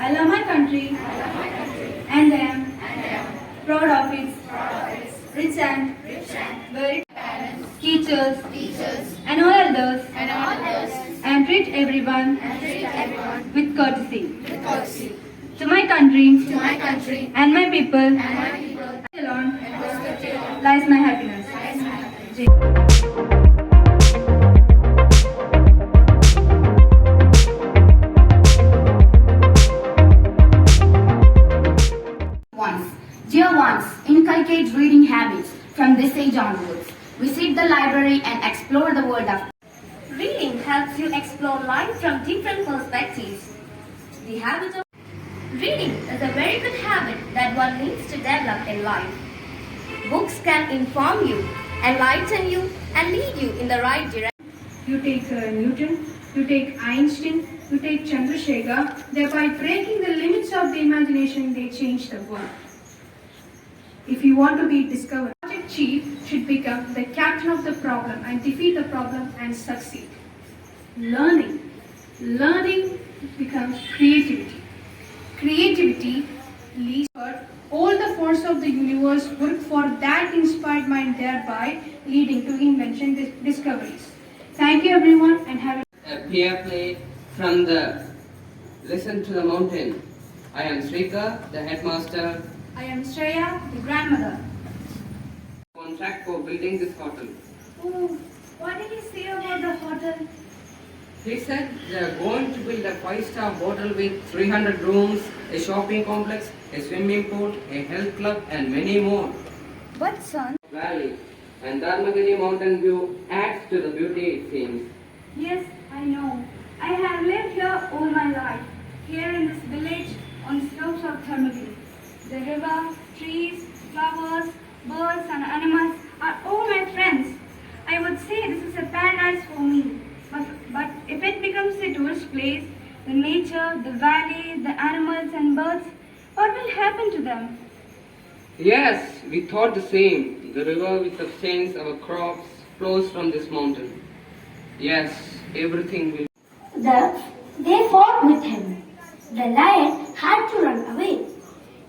I love my country and am proud of its rich and varied teachers and all elders and treat everyone with courtesy. To my country and my people alone lies my happiness. Dear ones, inculcate reading habits from this age onwards. Visit the library and explore the world of Reading helps you explore life from different perspectives. The habit of reading is a very good habit that one needs to develop in life. Books can inform you, enlighten you, and lead you in the right direction. You take Newton, you take Einstein, you take Chandrasekhar, thereby breaking the limits of the imagination, they change the world. If you want to be discovered, project chief should become the captain of the problem and defeat the problem and succeed. Learning becomes creativity. Creativity leads to all the force of the universe work for that inspired mind, thereby leading to invention discoveries. Thank you everyone and have a peer play from the Listen to the Mountain. I am Srika, the headmaster. I am Shreya, the grandmother. On track for building this hotel. Oh, what did he say about the hotel? He said they are going to build a 5-star hotel with 300 rooms, a shopping complex, a swimming pool, a health club and many more. But son? Valley and Dharmagiri mountain view adds to the beauty it seems. Yes, I know. I have lived here all my life. Here in this village on the slopes of Dharmagiri. The river, trees, flowers, birds and animals are all my friends. I would say this is a paradise for me. But if it becomes a tourist place, the nature, the valley, the animals and birds, what will happen to them? Yes, we thought the same. The river which sustains our crops flows from this mountain. Yes, everything will. They fought with him. The lion had to run away.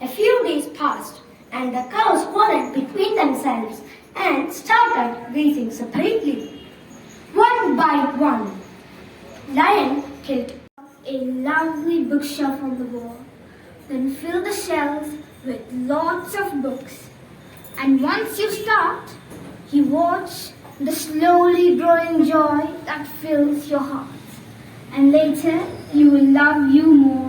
A few days passed, and the cows quarreled between themselves and started grazing separately. One by one, Lion killed a lovely bookshelf on the wall, then filled the shelves with lots of books. And once you start, you watch the slowly growing joy that fills your heart. And later, you will love you more.